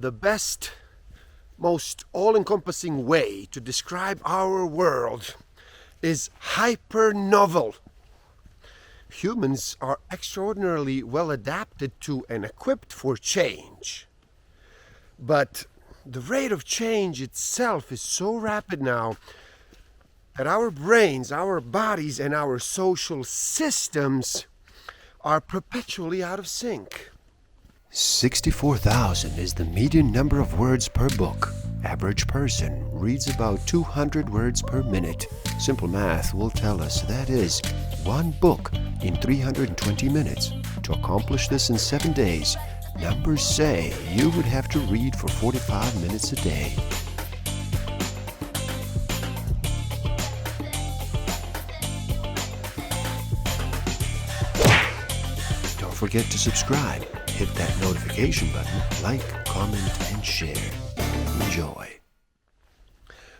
The best, most all-encompassing way to describe our world is hyper-novel. Humans are extraordinarily well adapted to and equipped for change. But the rate of change itself is so rapid now that our brains, our bodies, and our social systems are perpetually out of sync. 64,000 is the median number of words per book. Average person reads about 200 words per minute. Simple math will tell us that is one book in 320 minutes. To accomplish this in 7 days, numbers say you would have to read for 45 minutes a day. Don't forget to subscribe. Hit that notification button, like, comment, and share. Enjoy.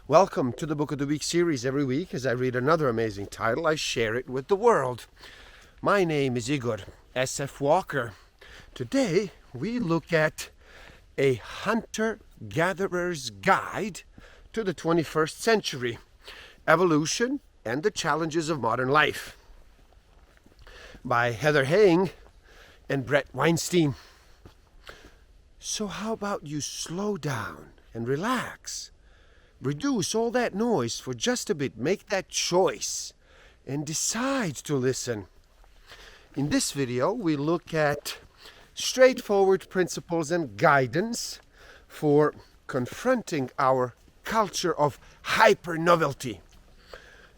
Welcome to the Book of the Week series. Every week, as I read another amazing title, I share it with the world. My name is Igor S.F. Walker. Today, we look at A Hunter-Gatherer's Guide to the 21st Century, Evolution and the Challenges of Modern Life, by 𝐒𝐻𝐿 and Bret Weinstein. So how about you slow down and relax? Reduce all that noise for just a bit. Make that choice and decide to listen. In this video, we look at straightforward principles and guidance for confronting our culture of hyper-novelty.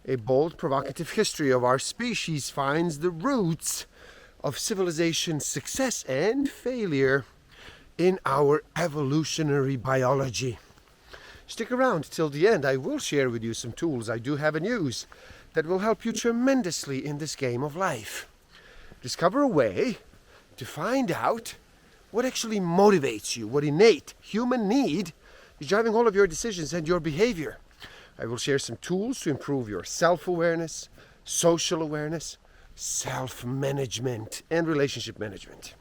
A bold, provocative history of our species finds the roots of civilization's success and failure in our evolutionary biology. Stick around till the end. I will share with you some tools I do have and use that will help you tremendously in this game of life. Discover a way to find out what actually motivates you, what innate human need is driving all of your decisions and your behavior. I will share some tools to improve your self-awareness, social awareness, self-management, and relationship management.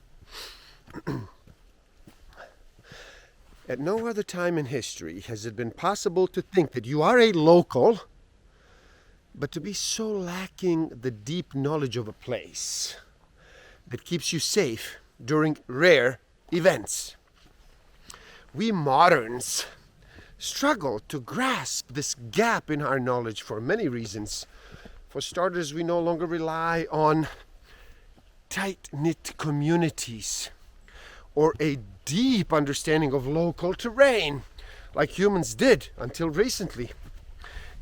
At no other time in history has it been possible to think that you are a local, but to be so lacking the deep knowledge of a place that keeps you safe during rare events. We moderns struggle to grasp this gap in our knowledge for many reasons. For starters, we no longer rely on tight-knit communities or a deep understanding of local terrain like humans did until recently.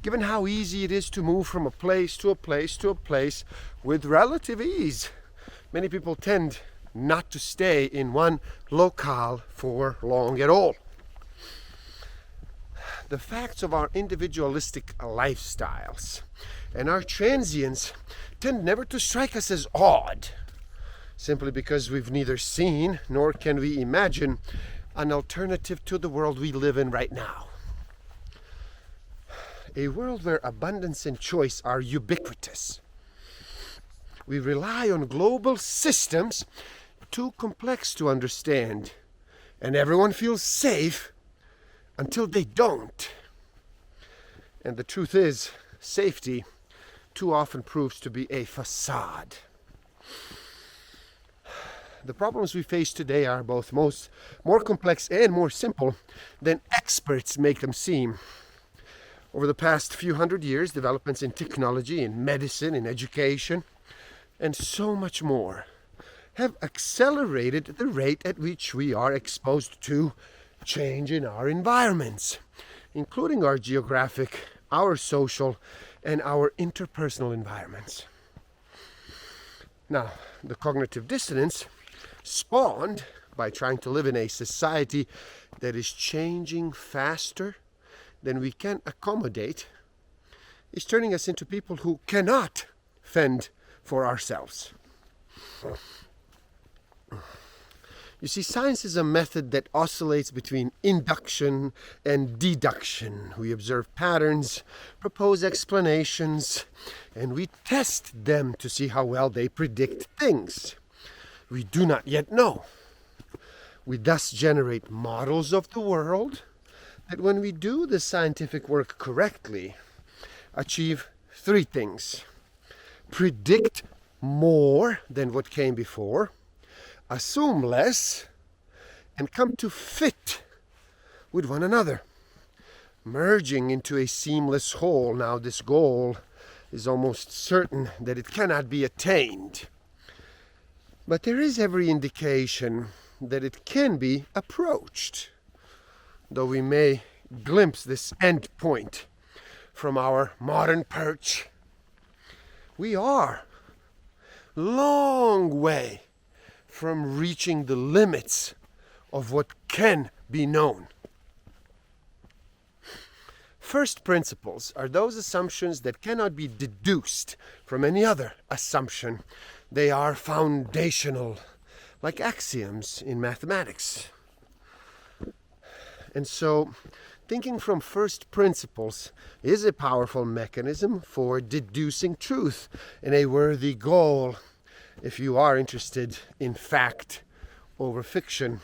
Given how easy it is to move from a place to a place to a place with relative ease, many people tend not to stay in one locale for long at all. The facts of our individualistic lifestyles and our transience tend never to strike us as odd, simply because we've neither seen nor can we imagine an alternative to the world we live in right now. A world where abundance and choice are ubiquitous. We rely on global systems too complex to understand, and everyone feels safe until they don't. And the truth is, safety too often proves to be a facade. The problems we face today are both more complex and more simple than experts make them seem. Over the past few hundred years, developments in technology, in medicine, in education, and so much more have accelerated the rate at which we are exposed to change in our environments, including our geographic, our social, and our interpersonal environments. Now, the cognitive dissonance spawned by trying to live in a society that is changing faster than we can accommodate is turning us into people who cannot fend for ourselves. You see, science is a method that oscillates between induction and deduction. We observe patterns, propose explanations, and we test them to see how well they predict things we do not yet know. We thus generate models of the world that, when we do the scientific work correctly, achieve three things: predict more than what came before, assume less, and come to fit with one another, merging into a seamless whole. Now, this goal is almost certain that it cannot be attained, but there is every indication that it can be approached, though we may glimpse this end point from our modern perch. We are long way from reaching the limits of what can be known. First principles are those assumptions that cannot be deduced from any other assumption. They are foundational, like axioms in mathematics. And so, thinking from first principles is a powerful mechanism for deducing truth and a worthy goal if you are interested in fact over fiction.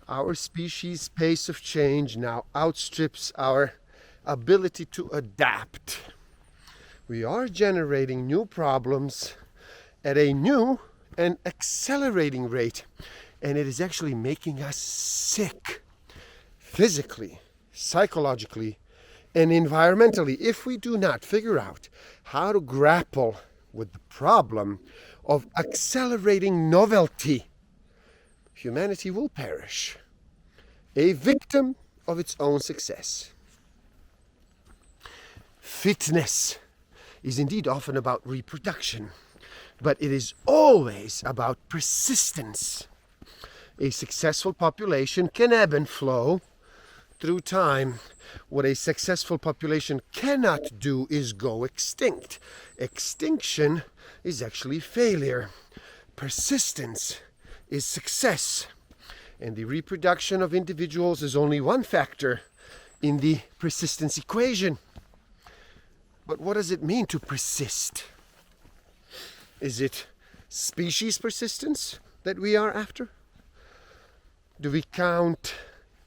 Our species' pace of change now outstrips our ability to adapt. We are generating new problems at a new and accelerating rate, and it is actually making us sick, physically, psychologically, and environmentally, if we do not figure out how to grapple with the problem of accelerating novelty. Humanity will perish, a victim of its own success. Fitness is indeed often about reproduction, but it is always about persistence. A successful population can ebb and flow through time. What a successful population cannot do is go extinct. Extinction is actually failure. Persistence is success. And the reproduction of individuals is only one factor in the persistence equation. But what does it mean to persist? Is it species persistence that we are after? Do we count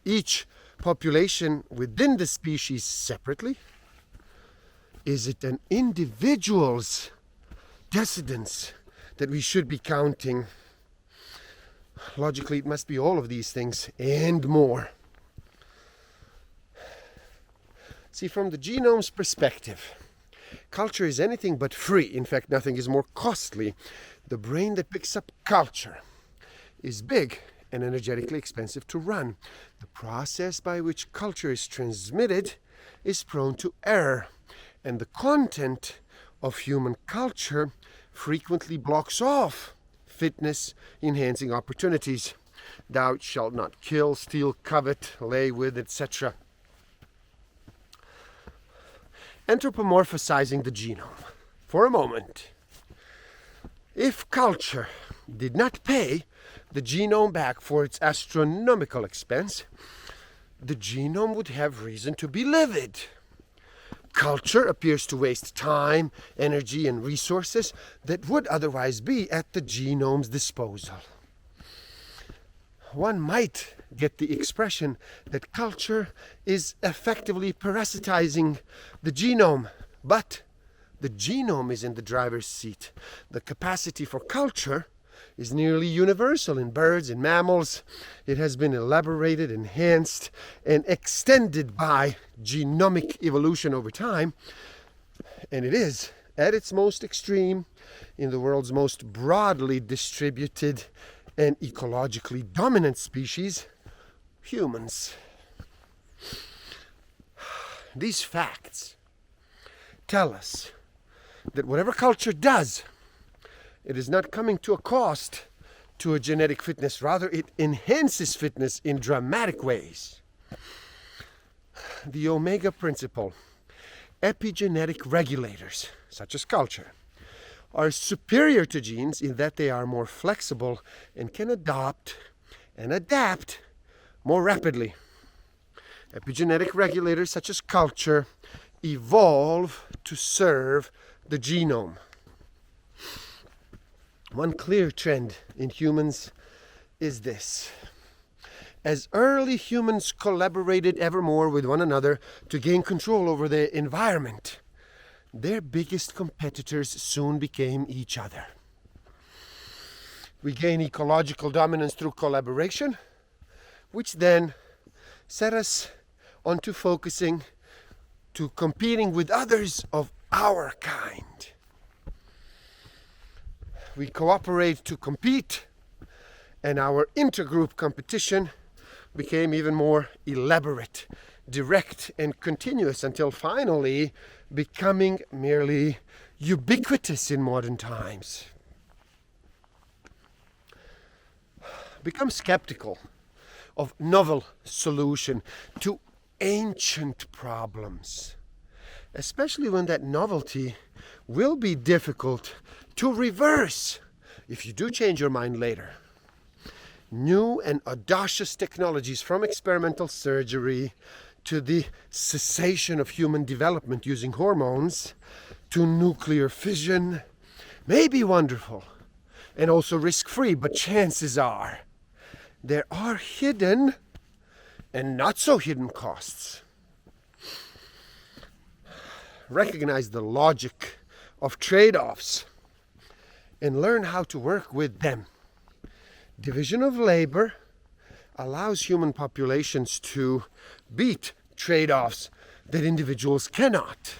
each population within the species separately? Is it an individual's descendants that we should be counting? Logically, it must be all of these things and more. See, from the genome's perspective, culture is anything but free. In fact, nothing is more costly. The brain that picks up culture is big and energetically expensive to run. The process by which culture is transmitted is prone to error, and the content of human culture frequently blocks off fitness enhancing opportunities. Thou shalt not kill, steal, covet, lay with, etc. Anthropomorphizing the genome for a moment. If culture did not pay the genome back for its astronomical expense, the genome would have reason to be livid. Culture appears to waste time, energy, and resources that would otherwise be at the genome's disposal. One might get the expression that culture is effectively parasitizing the genome, but the genome is in the driver's seat. The capacity for culture is nearly universal in birds and mammals. It has been elaborated, enhanced, and extended by genomic evolution over time, and it is at its most extreme in the world's most broadly distributed and ecologically dominant species, humans. These facts tell us that whatever culture does, it is not coming to a cost to a genetic fitness. Rather, it enhances fitness in dramatic ways. The omega principle, epigenetic regulators, such as culture, are superior to genes in that they are more flexible and can adopt and adapt more rapidly. Epigenetic regulators, such as culture, evolve to serve the genome. One clear trend in humans is this. As early humans collaborated ever more with one another to gain control over their environment, their biggest competitors soon became each other. We gain ecological dominance through collaboration, which then set us onto focusing to competing with others of our kind. We cooperate to compete, and our intergroup competition became even more elaborate, direct, and continuous until finally becoming merely ubiquitous in modern times. Become skeptical of novel solution to ancient problems, especially when that novelty will be difficult to reverse if you do change your mind later. New and audacious technologies, from experimental surgery to the cessation of human development using hormones to nuclear fission, may be wonderful and also risk-free, but chances are there are hidden and not so hidden costs. Recognize the logic of trade-offs and learn how to work with them. Division of labor allows human populations to beat trade-offs that individuals cannot.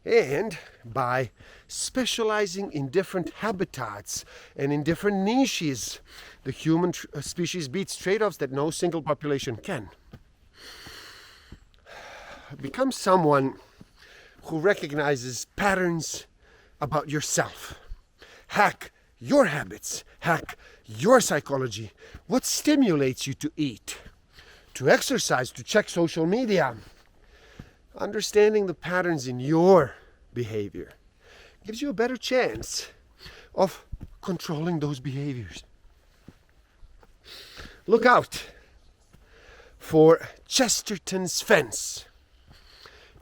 And by specializing in different habitats and in different niches, the human species beats trade-offs that no single population can. Become someone who recognizes patterns about yourself. Hack your habits, hack your psychology. What stimulates you to eat, to exercise, to check social media? Understanding the patterns in your behavior gives you a better chance of controlling those behaviors. Look out for Chesterton's fence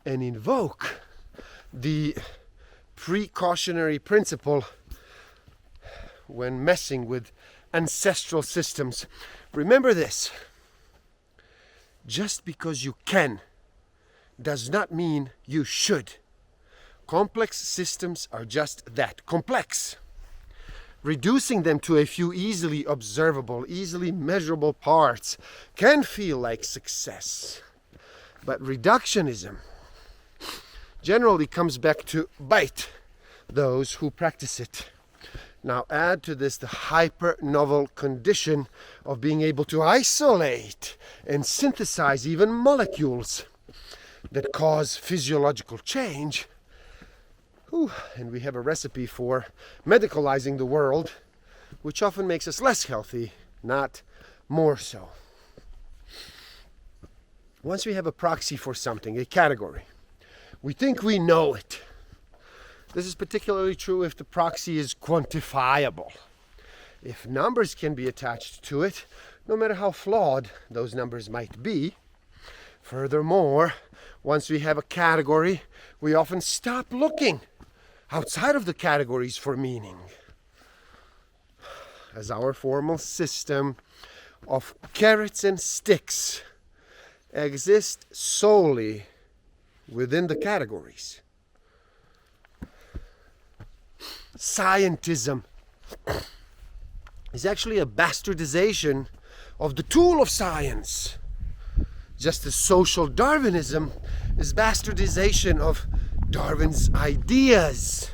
and invoke the precautionary principle when messing with ancestral systems. Remember this: just because you can does not mean you should. Complex systems are just that, complex. Reducing them to a few easily observable, easily measurable parts can feel like success. But reductionism generally comes back to bite those who practice it. Now add to this the hyper-novel condition of being able to isolate and synthesize even molecules that cause physiological change. And we have a recipe for medicalizing the world, which often makes us less healthy, not more so. Once we have a proxy for something, a category, we think we know it. This is particularly true if the proxy is quantifiable. If numbers can be attached to it, no matter how flawed those numbers might be. Furthermore, once we have a category, we often stop looking outside of the categories for meaning. As our formal system of carrots and sticks exists solely within the categories. Scientism is actually a bastardization of the tool of science, just as social Darwinism is bastardization of Darwin's ideas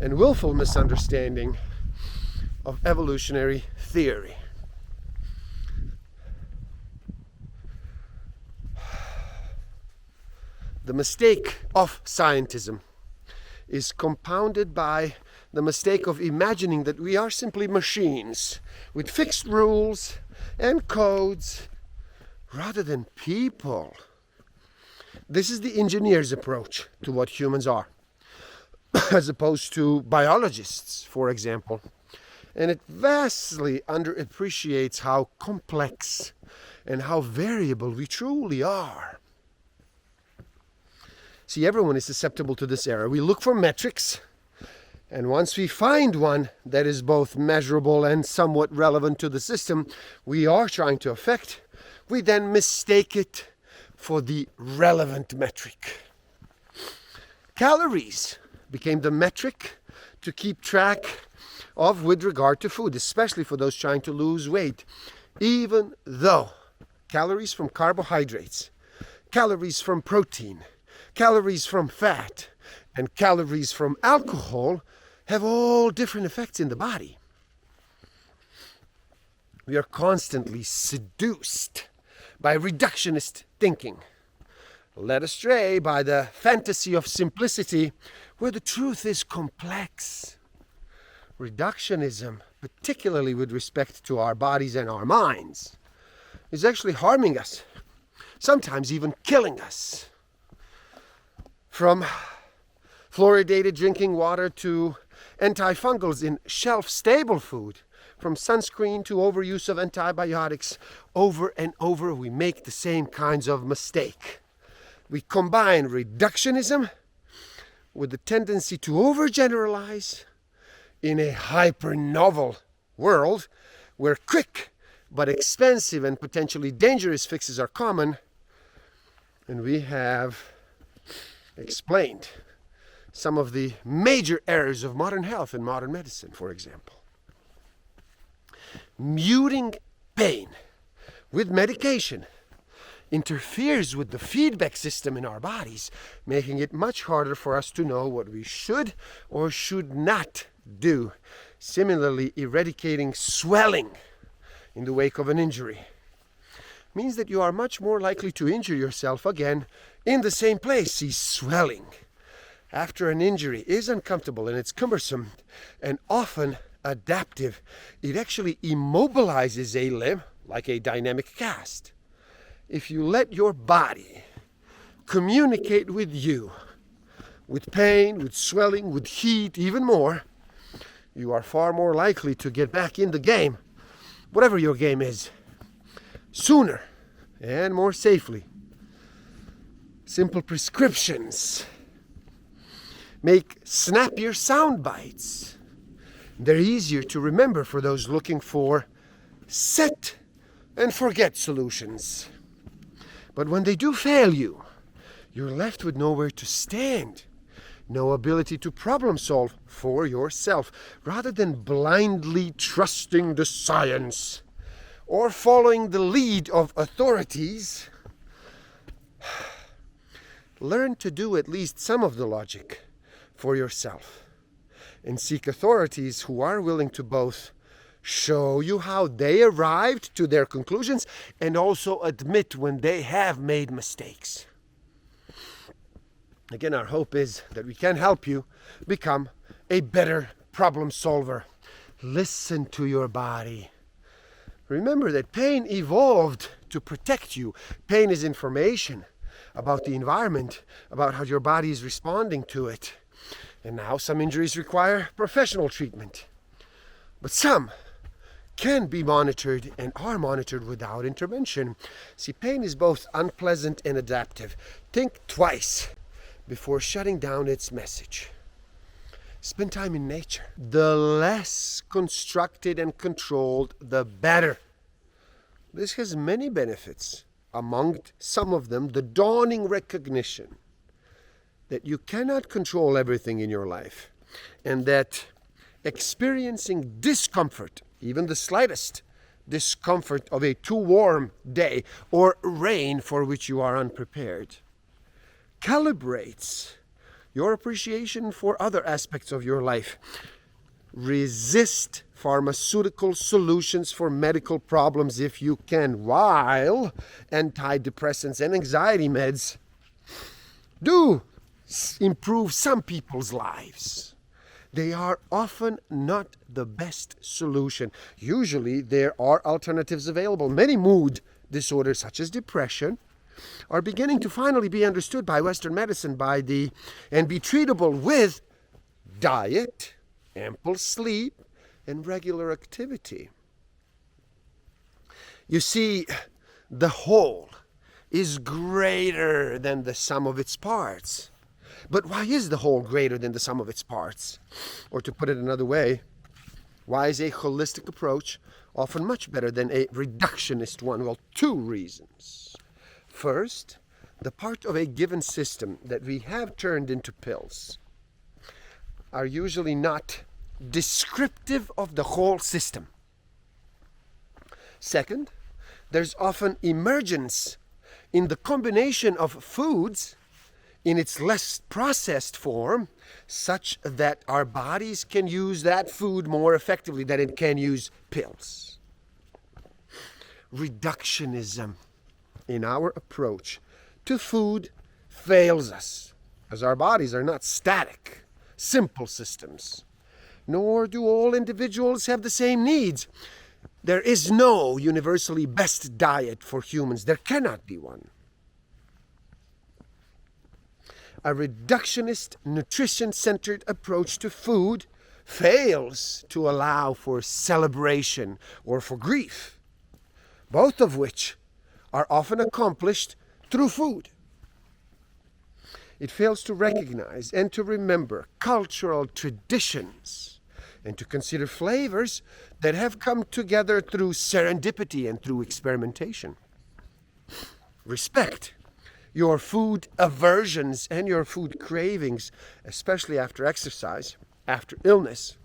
and willful misunderstanding of evolutionary theory. The mistake of scientism is compounded by the mistake of imagining that we are simply machines with fixed rules and codes rather than people. This is the engineer's approach to what humans are, as opposed to biologists, for example. And it vastly underappreciates how complex and how variable we truly are. See, everyone is susceptible to this error. We look for metrics And once we find one that is both measurable and somewhat relevant to the system we are trying to affect, we then mistake it for the relevant metric. Calories became the metric to keep track of with regard to food, especially for those trying to lose weight, even though calories from carbohydrates, calories from protein, calories from fat, and calories from alcohol have all different effects in the body. We are constantly seduced by reductionist thinking, led astray by the fantasy of simplicity where the truth is complex. Reductionism, particularly with respect to our bodies and our minds, is actually harming us, sometimes even killing us. From fluoridated drinking water to antifungals in shelf-stable food, from sunscreen to overuse of antibiotics, over and over we make the same kinds of mistake. We combine reductionism with the tendency to overgeneralize in a hyper-novel world where quick but expensive and potentially dangerous fixes are common, and we have explained some of the major errors of modern health and modern medicine, for example. Muting pain with medication interferes with the feedback system in our bodies, making it much harder for us to know what we should or should not do. Similarly, eradicating swelling in the wake of an injury means that you are much more likely to injure yourself again in the same place. See, swelling after an injury is uncomfortable and it's cumbersome and often adaptive. It actually immobilizes a limb like a dynamic cast. If you let your body communicate with you, with pain, with swelling, with heat, even more, you are far more likely to get back in the game, whatever your game is, sooner and more safely. Simple prescriptions make snappier sound bites. They're easier to remember for those looking for set and forget solutions. But when they do fail you, you're left with nowhere to stand, no ability to problem solve for yourself. Rather than blindly trusting the science or following the lead of authorities, learn to do at least some of the logic for yourself and seek authorities who are willing to both show you how they arrived to their conclusions and also admit when they have made mistakes. Again, our hope is that we can help you become a better problem solver. Listen to your body. Remember that pain evolved to protect you. Pain is information about the environment, about how your body is responding to it. And now some injuries require professional treatment. But some can be monitored and are monitored without intervention. See, pain is both unpleasant and adaptive. Think twice before shutting down its message. Spend time in nature. The less constructed and controlled, the better. This has many benefits. Among some of them, the dawning recognition that you cannot control everything in your life, and that experiencing discomfort, even the slightest discomfort of a too warm day or rain for which you are unprepared, calibrates your appreciation for other aspects of your life. Resist pharmaceutical solutions for medical problems if you can, while antidepressants and anxiety meds do improve some people's lives. They are often not the best solution. Usually there are alternatives available. Many mood disorders, such as depression, are beginning to finally be understood by Western medicine and be treatable with diet, ample sleep, and regular activity. You see, the whole is greater than the sum of its parts. But why is the whole greater than the sum of its parts? Or to put it another way, why is a holistic approach often much better than a reductionist one? Well, two reasons. First, the part of a given system that we have turned into pills are usually not descriptive of the whole system. Second, there's often emergence in the combination of foods in its less processed form, such that our bodies can use that food more effectively than it can use pills. Reductionism in our approach to food fails us, as our bodies are not static, simple systems, nor do all individuals have the same needs. There is no universally best diet for humans. There cannot be one. A reductionist, nutrition-centered approach to food fails to allow for celebration or for grief, both of which are often accomplished through food. It fails to recognize and to remember cultural traditions and to consider flavors that have come together through serendipity and through experimentation. Respect your food aversions and your food cravings, especially after exercise, after illness,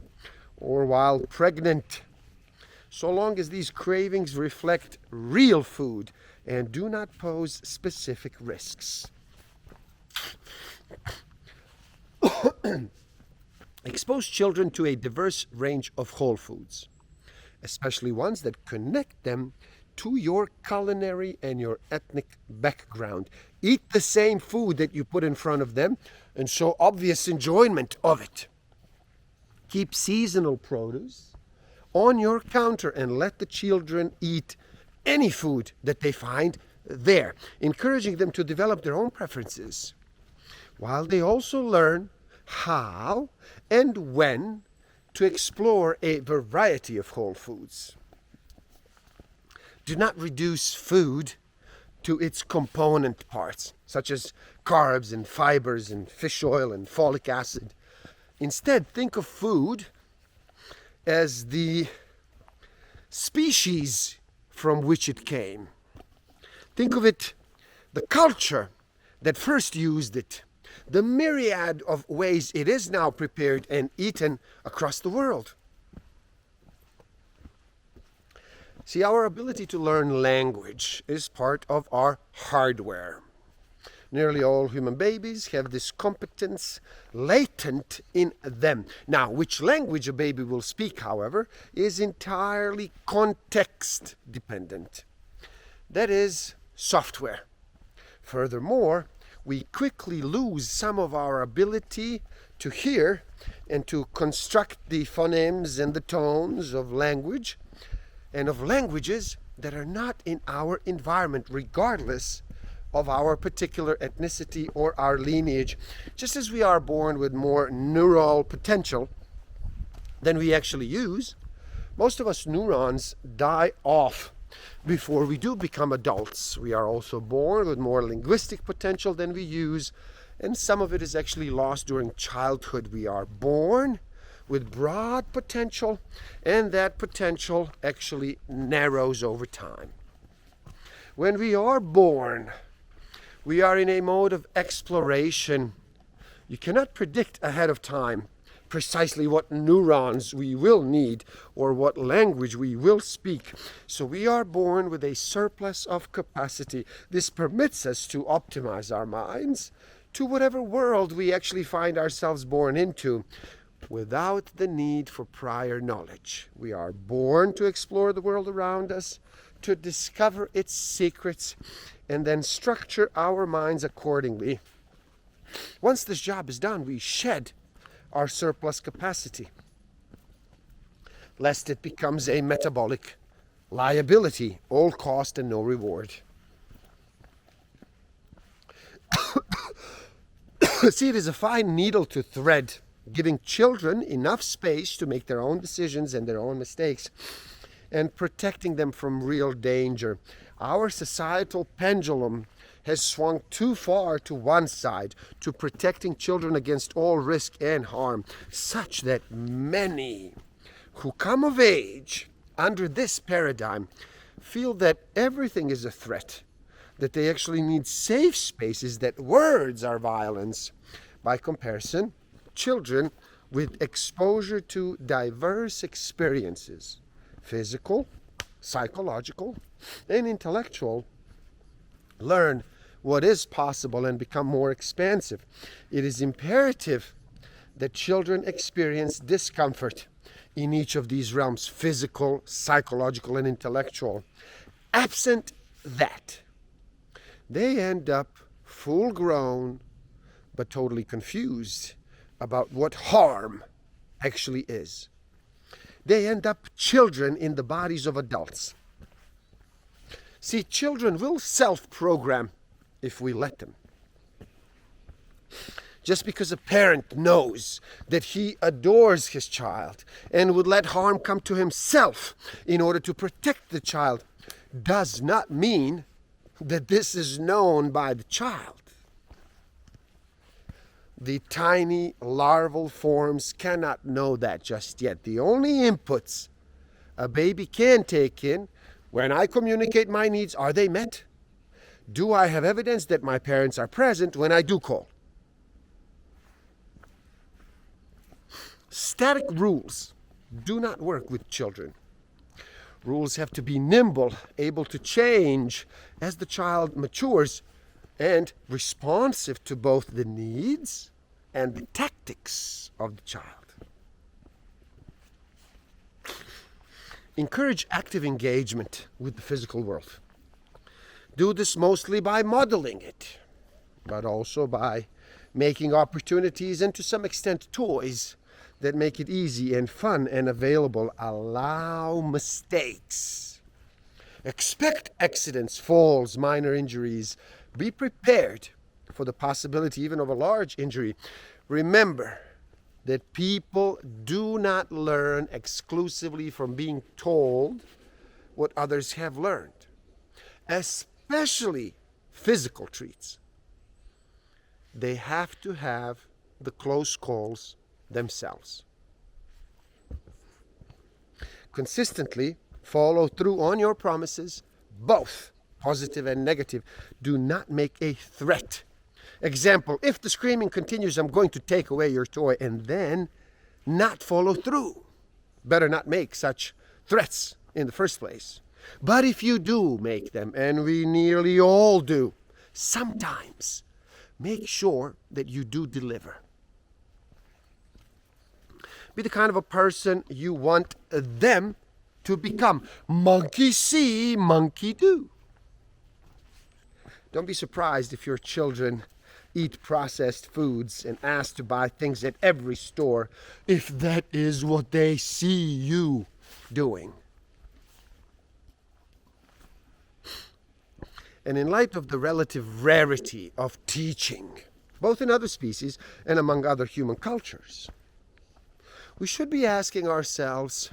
or while pregnant, so long as these cravings reflect real food and do not pose specific risks. Expose children to a diverse range of whole foods, especially ones that connect them to your culinary and your ethnic background. Eat the same food that you put in front of them and show obvious enjoyment of it. Keep seasonal produce on your counter and let the children eat any food that they find there, encouraging them to develop their own preferences, while they also learn how and when to explore a variety of whole foods. Do not reduce food to its component parts, such as carbs and fibers and fish oil and folic acid. Instead, think of food as the species from which it came. Think of it, the culture that first used it, the myriad of ways it is now prepared and eaten across the world. See, our ability to learn language is part of our hardware. Nearly all human babies have this competence latent in them. Now, which language a baby will speak, however, is entirely context dependent. That is software. Furthermore, we quickly lose some of our ability to hear and to construct the phonemes and the tones of language and of languages that are not in our environment, regardless of our particular ethnicity or our lineage. Just as we are born with more neural potential than we actually use, most of us neurons die off before we do become adults. We are also born with more linguistic potential than we use, and some of it is actually lost during childhood. We are born with broad potential, and that potential actually narrows over time. When we are born, we are in a mode of exploration. You cannot predict ahead of time precisely what neurons we will need or what language we will speak. So we are born with a surplus of capacity. This permits us to optimize our minds to whatever world we actually find ourselves born into, without the need for prior knowledge. We are born to explore the world around us, to discover its secrets, and then structure our minds accordingly. Once this job is done, we shed our surplus capacity, lest it becomes a metabolic liability, all cost and no reward. See, it is a fine needle to thread, giving children enough space to make their own decisions and their own mistakes, and protecting them from real danger. Our societal pendulum has swung too far to one side, to protecting children against all risk and harm, such that many who come of age under this paradigm feel that everything is a threat, that they actually need safe spaces, that words are violence. By comparison, children with exposure to diverse experiences, physical, psychological, and intellectual, learn what is possible and become more expansive. It is imperative that children experience discomfort in each of these realms, physical, psychological, and intellectual. Absent that, they end up full grown but totally confused about what harm actually is. They end up children in the bodies of adults. See, children will self-program if we let them. Just because a parent knows that he adores his child and would let harm come to himself in order to protect the child does not mean that this is known by the child. The tiny larval forms cannot know that just yet. The only inputs a baby can take in: when I communicate my needs, are they met? Do I have evidence that my parents are present when I do call? Static rules do not work with children. Rules have to be nimble, able to change as the child matures, and responsive to both the needs and the tactics of the child. Encourage active engagement with the physical world. Do this mostly by modeling it, but also by making opportunities and to some extent toys that make it easy and fun and available. Allow mistakes. Expect accidents, falls, minor injuries. Be prepared for the possibility even of a large injury. Remember that people do not learn exclusively from being told what others have learned, especially physical treats. They have to have the close calls themselves. Consistently follow through on your promises, both positive and negative. Do not make a threat. Example: if the screaming continues, I'm going to take away your toy, and then not follow through. Better not make such threats in the first place. But if you do make them, and we nearly all do, sometimes make sure that you do deliver. Be the kind of a person you want them to become. Monkey see, monkey do. Don't be surprised if your children eat processed foods and ask to buy things at every store, if that is what they see you doing. And in light of the relative rarity of teaching, both in other species and among other human cultures, we should be asking ourselves,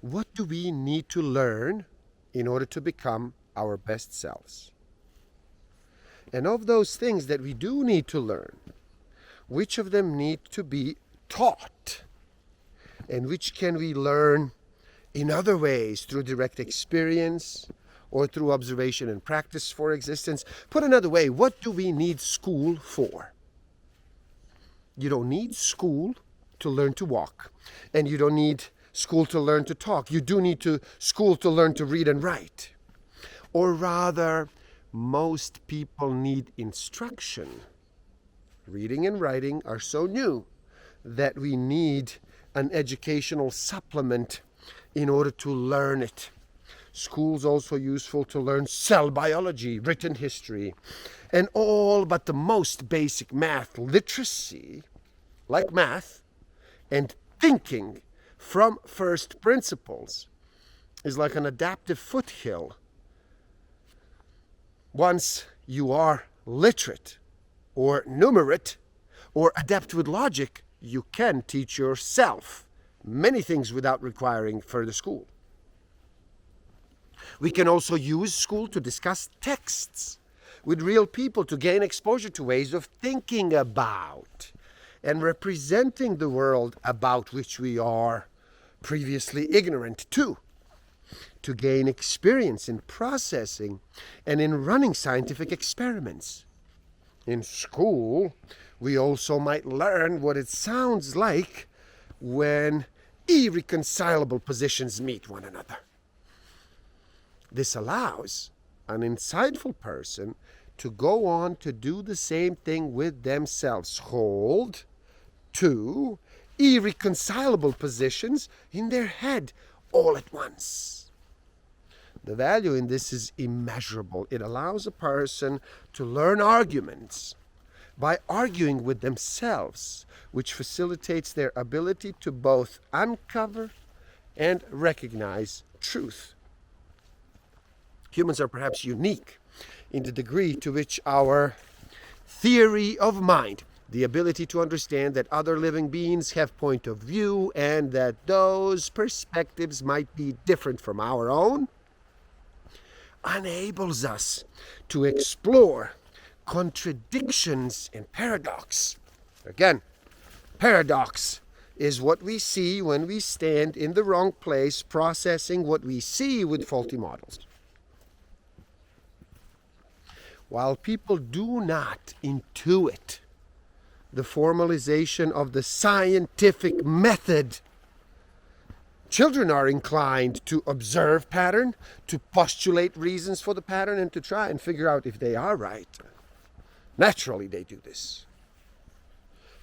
what do we need to learn in order to become our best selves? And of those things that we do need to learn, which of them need to be taught? And which can we learn in other ways, through direct experience or through observation and practice for existence? Put another way, what do we need school for? You don't need school to learn to walk, and you don't need school to learn to talk. You do need school to learn to read and write. Or rather, most people need instruction. Reading and writing are so new that we need an educational supplement in order to learn it. School's also useful to learn cell biology, written history, and all but the most basic math. Literacy, like math, and thinking from first principles is like an adaptive foothill. Once you are literate or numerate or adept with logic, you can teach yourself many things without requiring further school. We can also use school to discuss texts with real people to gain exposure to ways of thinking about and representing the world about which we are previously ignorant to gain experience in processing and in running scientific experiments. In school, we also might learn what it sounds like when irreconcilable positions meet one another. This allows an insightful person to go on to do the same thing with themselves, hold two irreconcilable positions in their head all at once. The value in this is immeasurable. It allows a person to learn arguments by arguing with themselves, which facilitates their ability to both uncover and recognize truth. Humans are perhaps unique in the degree to which our theory of mind, the ability to understand that other living beings have point of view and that those perspectives might be different from our own, enables us to explore contradictions and paradox. Again, paradox is what we see when we stand in the wrong place processing what we see with faulty models. While people do not intuit the formalization of the scientific method, children are inclined to observe pattern, to postulate reasons for the pattern, and to try and figure out if they are right. Naturally, they do this.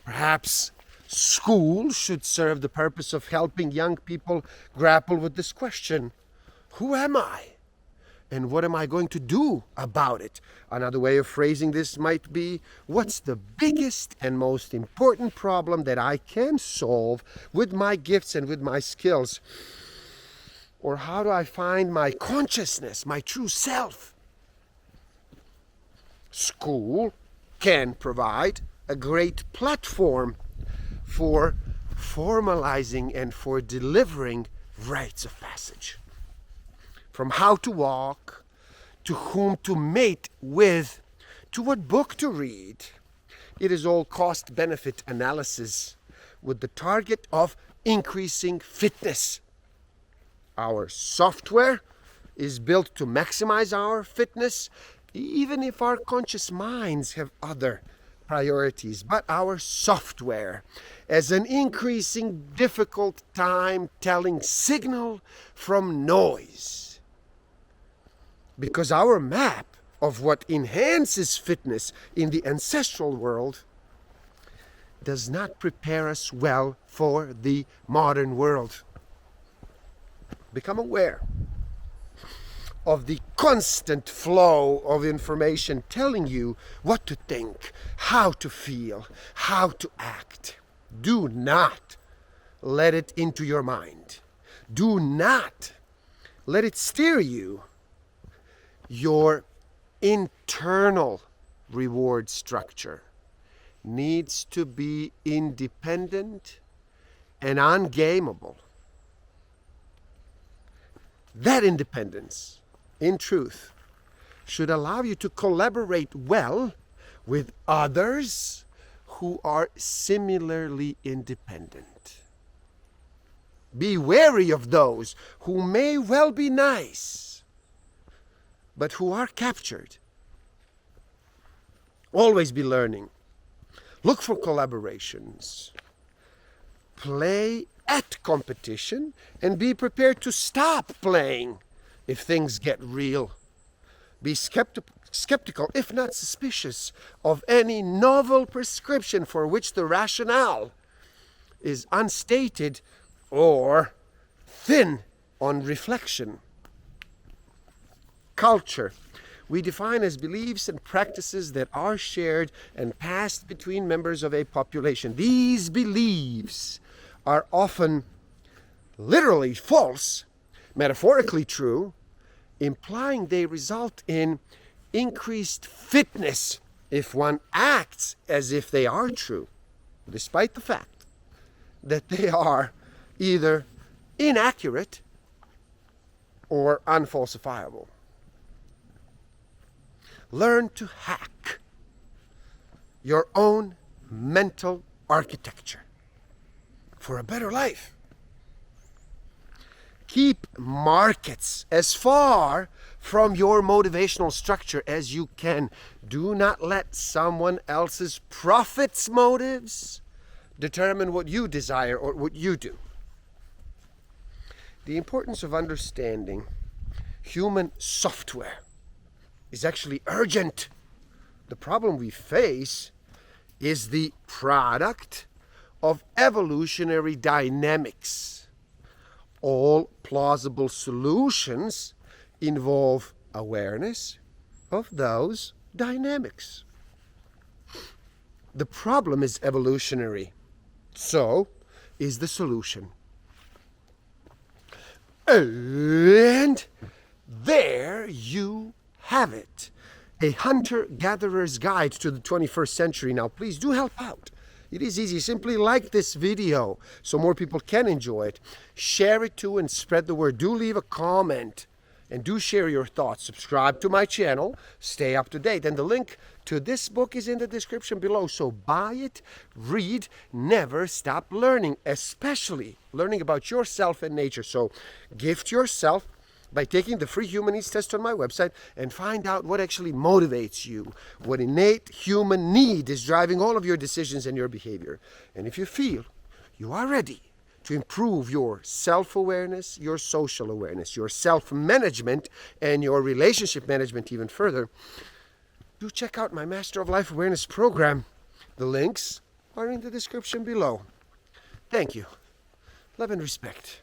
Perhaps school should serve the purpose of helping young people grapple with this question: who am I? And what am I going to do about it? Another way of phrasing this might be, what's the biggest and most important problem that I can solve with my gifts and with my skills? Or how do I find my consciousness, my true self? School can provide a great platform for formalizing and for delivering rites of passage. From how to walk, to whom to mate with, to what book to read. It is all cost-benefit analysis with the target of increasing fitness. Our software is built to maximize our fitness, even if our conscious minds have other priorities. But our software, as an increasing difficult time telling signal from noise. Because our map of what enhances fitness in the ancestral world does not prepare us well for the modern world. Become aware of the constant flow of information telling you what to think, how to feel, how to act. Do not let it into your mind. Do not let it steer you. Your internal reward structure needs to be independent and ungameable. That independence, in truth, should allow you to collaborate well with others who are similarly independent. Be wary of those who may well be nice, but who are captured. Always be learning. Look for collaborations. Play at competition and be prepared to stop playing if things get real. Be skeptical, if not suspicious, of any novel prescription for which the rationale is unstated or thin on reflection. Culture we define as beliefs and practices that are shared and passed between members of a population. These beliefs are often literally false, metaphorically true, implying they result in increased fitness if one acts as if they are true, despite the fact that they are either inaccurate or unfalsifiable. learn to hack your own mental architecture for a better life. Keep markets as far from your motivational structure as you can. Do not let someone else's profits motives determine what you desire or what you do. The importance of understanding human software is actually urgent. The problem we face is the product of evolutionary dynamics. All plausible solutions involve awareness of those dynamics. The problem is evolutionary. So is the solution. And there you have it. A hunter-gatherer's guide to the 21st century. Now, please do help out. It is easy. Simply like this video so more people can enjoy it. Share it too and spread the word. Do leave a comment and do share your thoughts. Subscribe to my channel. Stay up to date. And the link to this book is in the description below. So buy it, read, never stop learning, especially learning about yourself and nature. So gift yourself by taking the free human needs test on my website and find out what actually motivates you, what innate human need is driving all of your decisions and your behavior. And if you feel you are ready to improve your self-awareness, your social awareness, your self-management, and your relationship management even further, do check out my Master of Life Awareness program. The links are in the description below. Thank you. Love and respect.